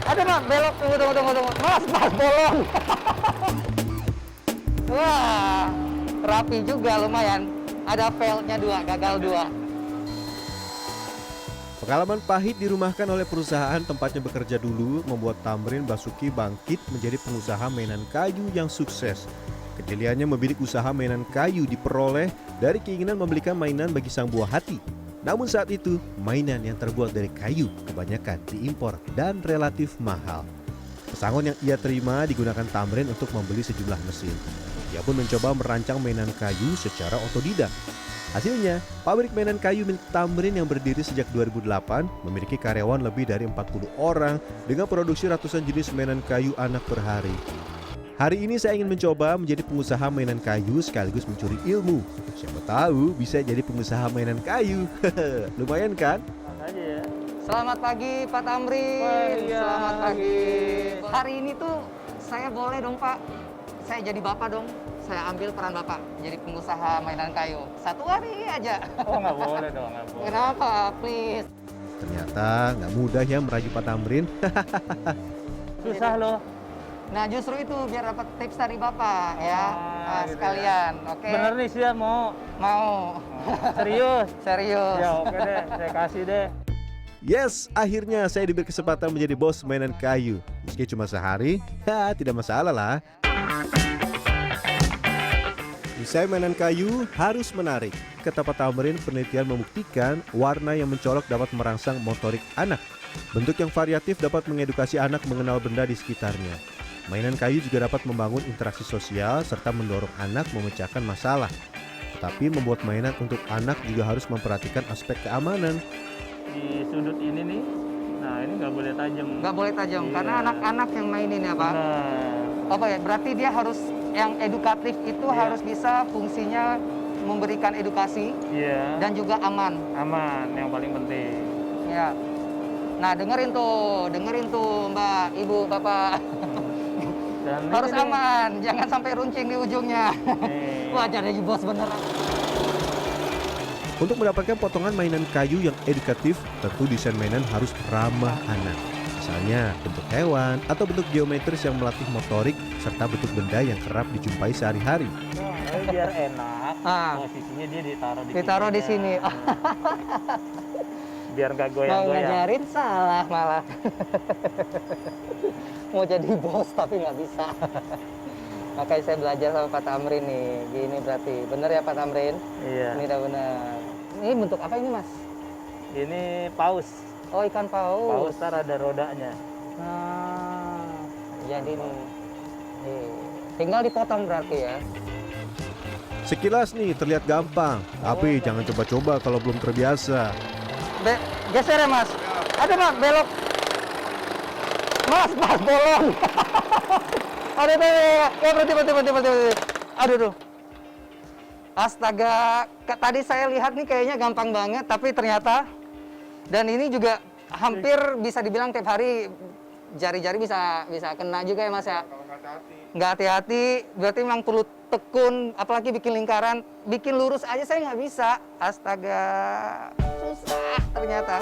Ada Mas, belok. Tunggu. Mas, bolong. Wah, rapi juga lumayan. Ada failnya 2, gagal 2. Pengalaman pahit dirumahkan oleh perusahaan tempatnya bekerja dulu membuat Tamrin Basuki bangkit menjadi pengusaha mainan kayu yang sukses. Kejeliannya membidik usaha mainan kayu diperoleh dari keinginan membelikan mainan bagi sang buah hati. Namun saat itu, mainan yang terbuat dari kayu kebanyakan diimpor dan relatif mahal. Pesangon yang ia terima digunakan Tamrin untuk membeli sejumlah mesin. Ia pun mencoba merancang mainan kayu secara otodidak. Hasilnya, pabrik mainan kayu milik Tamrin yang berdiri sejak 2008 memiliki karyawan lebih dari 40 orang dengan produksi ratusan jenis mainan kayu anak per hari. Hari ini saya ingin mencoba menjadi pengusaha mainan kayu sekaligus mencuri ilmu. Siapa tahu bisa jadi pengusaha mainan kayu. Lumayan kan? Aja ya. Selamat pagi Pak Tamrin. Wah, iya. Selamat pagi. Hari ini tuh saya boleh dong Pak. Saya jadi Bapak dong. Saya ambil peran Bapak jadi pengusaha mainan kayu. 1 hari aja. Oh nggak boleh dong, nggak boleh. Kenapa? Please. Ternyata nggak mudah ya merayu Pak Tamrin. Susah loh. Nah justru itu biar dapat tips dari Bapak ya. Nah, gitu sekalian. Oke. Bener nih sih ya mau. Mau. Serius. Serius. Ya oke deh, saya kasih deh. Yes, akhirnya saya diberi kesempatan menjadi bos mainan kayu. Meski cuma sehari, ya tidak masalah lah. Desain mainan kayu harus menarik. Kata Pak Tamrin, penelitian membuktikan warna yang mencolok dapat merangsang motorik anak. Bentuk yang variatif dapat mengedukasi anak mengenal benda di sekitarnya. Mainan kayu juga dapat membangun interaksi sosial serta mendorong anak memecahkan masalah. Tetapi membuat mainan untuk anak juga harus memperhatikan aspek keamanan. Di sudut ini nih, nah ini nggak boleh tajam. Nggak boleh tajam Iya. karena anak-anak yang mainin ya Pak. Benar. Apa ya? Berarti dia harus yang edukatif itu Iya. harus bisa fungsinya memberikan edukasi Iya. dan juga aman. Aman, yang paling penting. Ya. Nah dengerin tuh Mbak, Ibu, Bapak. Dan Harus ini nih, aman, jangan sampai runcing di ujungnya. nih. Wah jadi bos beneran. Untuk mendapatkan potongan mainan kayu yang edukatif, tentu desain mainan harus ramah anak. Misalnya bentuk hewan atau bentuk geometris yang melatih motorik serta bentuk benda yang kerap dijumpai sehari-hari. Wah, ini biar enak. Ah. Posisinya dia Ditaruh di sini. Biar nggak Mau goyang-goyang. ngajarin salah malah. Mau jadi bos tapi nggak bisa. Makanya saya belajar sama Pak Tamrin nih. Gini berarti. Bener ya Pak Tamrin? Iya. Ini udah bener. Ini bentuk apa ini Mas? Ini paus. Oh ikan paus. Paus ntar ada rodanya. Nah, jadi nih. Tinggal dipotong berarti ya. Sekilas nih terlihat gampang, tapi jangan coba-coba kalau belum terbiasa. Geser ya Mas. Ada Mas, belok. Mas, bolong. Aduh, ya berhenti. Aduh, tuh. Astaga, tadi saya lihat nih kayaknya gampang banget, tapi ternyata dan ini juga hampir bisa dibilang tiap hari jari-jari bisa kena juga ya Mas ya. Nggak hati-hati, berarti memang perlu tekun, apalagi bikin lingkaran, bikin lurus aja saya nggak bisa. Astaga, susah ternyata.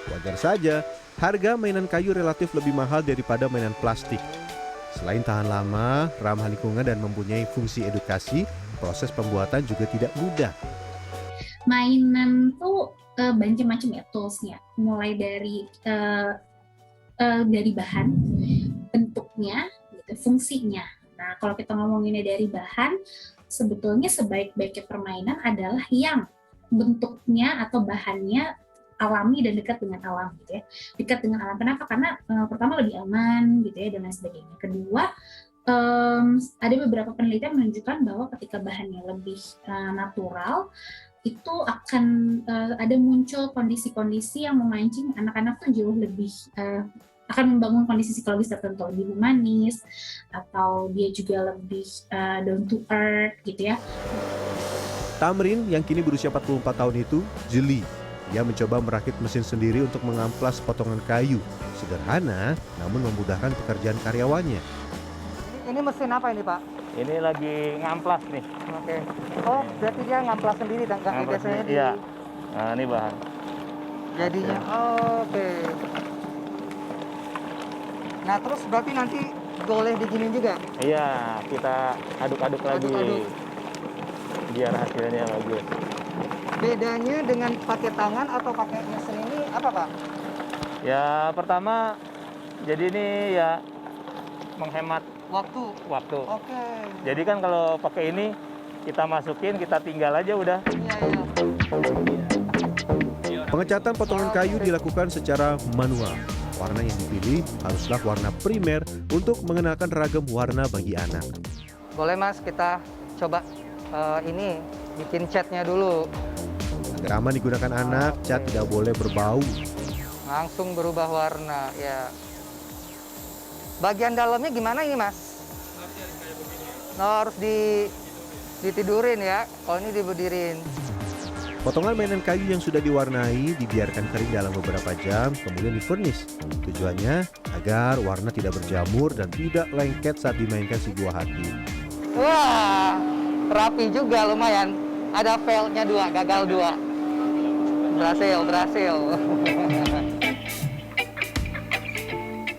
Wajar saja, harga mainan kayu relatif lebih mahal daripada mainan plastik. Selain tahan lama, ramah lingkungan dan mempunyai fungsi edukasi, proses pembuatan juga tidak mudah. Mainan tuh macam-macam ya toolsnya, mulai dari bahan, bentuknya, gitu, fungsinya. Nah, kalau kita ngomonginnya dari bahan, sebetulnya sebaik-baiknya permainan adalah yang bentuknya atau bahannya alami dan dekat dengan alam, gitu ya. Dekat dengan alam. Kenapa? Karena pertama lebih aman, gitu ya, dan lain sebagainya. Kedua, ada beberapa penelitian menunjukkan bahwa ketika bahannya lebih natural, itu akan ada muncul kondisi-kondisi yang memancing anak-anak tuh jauh lebih akan membangun kondisi psikologis tertentu, lebih humanis, atau dia juga lebih down to earth gitu ya. Tamrin yang kini berusia 44 tahun itu jeli. Ia mencoba merakit mesin sendiri untuk mengamplas potongan kayu. Sederhana, namun memudahkan pekerjaan karyawannya. Ini mesin apa ini Pak? Ini lagi ngamplas nih. Oke. Oh, berarti dia ngamplas sendiri dan nggak Ngamplas biasanya nih, iya. Nah, ini bahan. jadinya. Oke. Nah, terus berarti nanti boleh diginin juga? Iya, kita aduk-aduk lagi. Aduk-aduk. Biar hasilnya bagus. Bedanya dengan pakai tangan atau pakai mesin ini apa, Pak? Ya, pertama jadi ini ya menghemat Waktu. waktu. Oke. Jadi kan kalau pakai ini kita masukin, kita tinggal aja udah. Iya, iya. Pengecatan potongan kayu dilakukan secara manual. Warna yang dipilih haruslah warna primer untuk mengenalkan ragam warna bagi anak. Boleh, Mas, kita coba ini bikin catnya dulu. Agar aman digunakan anak, cat tidak boleh berbau. Langsung berubah warna, ya. Bagian dalamnya gimana ini, Mas? Oh, harus ditidurin ya. Kalau ini dibedirin. Potongan mainan kayu yang sudah diwarnai dibiarkan kering dalam beberapa jam, kemudian di-furnish. Tujuannya agar warna tidak berjamur dan tidak lengket saat dimainkan si buah hati. Wah, rapi juga lumayan. Ada fail-nya 2, gagal 2. Berhasil.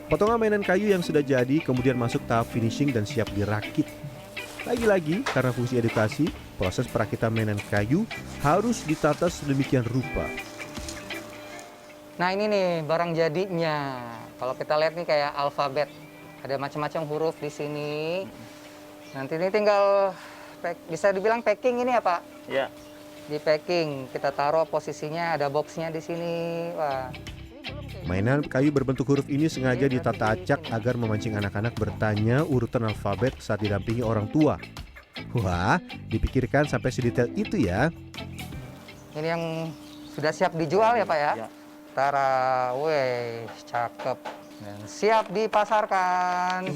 Potongan mainan kayu yang sudah jadi kemudian masuk tahap finishing dan siap dirakit. Lagi-lagi, karena fungsi edukasi, proses perakitan mainan kayu harus ditata sedemikian rupa. Nah, ini nih barang jadinya. Kalau kita lihat nih kayak alfabet. Ada macam-macam huruf di sini. Nanti ini tinggal bisa dibilang packing ini ya, Pak? Ya. Di packing, kita taruh posisinya, ada boxnya di sini. Wah. Mainan kayu berbentuk huruf ini sengaja ditata acak agar memancing anak-anak bertanya urutan alfabet saat didampingi orang tua. Wah, dipikirkan sampai sedetail itu ya. Ini yang sudah siap dijual ya, Pak ya? Ya. Tara, weh, cakep. Dan siap dipasarkan.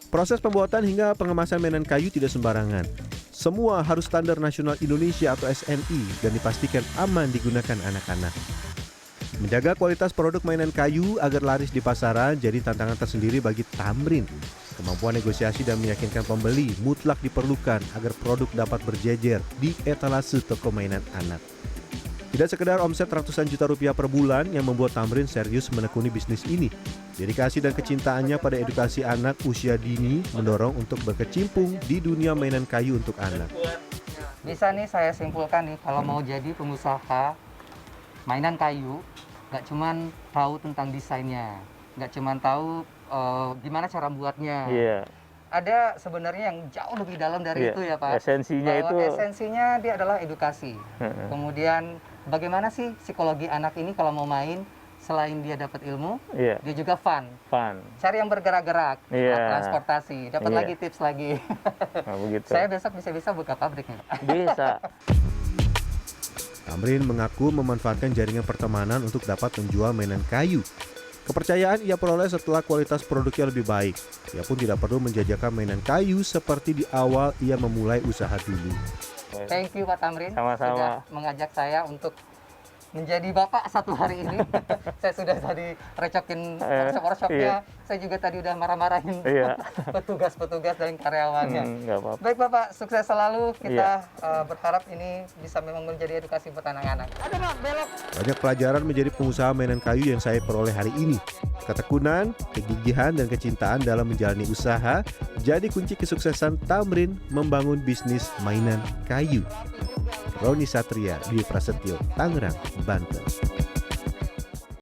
Proses pembuatan hingga pengemasan mainan kayu tidak sembarangan. Semua harus standar nasional Indonesia atau SNI dan dipastikan aman digunakan anak-anak. Menjaga kualitas produk mainan kayu agar laris di pasaran jadi tantangan tersendiri bagi Tamrin. Kemampuan negosiasi dan meyakinkan pembeli mutlak diperlukan agar produk dapat berjejer di etalase toko mainan anak. Tidak sekedar omset ratusan juta rupiah per bulan yang membuat Tamrin serius menekuni bisnis ini. Dedikasi dan kecintaannya pada edukasi anak usia dini mendorong untuk berkecimpung di dunia mainan kayu untuk anak. Bisa nih saya simpulkan nih, kalau mau jadi pengusaha mainan kayu, nggak cuman tahu tentang desainnya, nggak cuman tahu gimana cara buatnya. Iya. Ada sebenarnya yang jauh lebih dalam dari Iya. itu ya, Pak. Esensinya Bahwa itu. esensinya dia adalah edukasi. Kemudian bagaimana sih psikologi anak ini kalau mau main, selain dia dapat ilmu, Iya. dia juga fun. Fun. Cari yang bergerak-gerak, Iya. transportasi, dapat Iya. lagi tips lagi. Nah, begitu. Saya besok bisa buka pabrik nih, Pak. Bisa. Tamrin mengaku memanfaatkan jaringan pertemanan untuk dapat menjual mainan kayu. Kepercayaan ia peroleh setelah kualitas produknya lebih baik. Ia pun tidak perlu menjajakan mainan kayu seperti di awal ia memulai usaha dulu. Thank you Pak Tamrin Sama-sama. sudah mengajak saya untuk menjadi bapak satu hari ini. Saya sudah tadi recokin workshop-workshopnya. Saya juga tadi udah marah-marahin Iya. petugas-petugas dan karyawannya. Nggak apa-apa. Baik Bapak, sukses selalu. Kita berharap ini bisa memang menjadi edukasi buat anak-anak. Ada Pak, belok. Banyak pelajaran menjadi pengusaha mainan kayu yang saya peroleh hari ini. Ketekunan, kegigihan, dan kecintaan dalam menjalani usaha jadi kunci kesuksesan Tamrin membangun bisnis mainan kayu. Roni Satria, Dwi Prasetyo, Tangerang, Banten.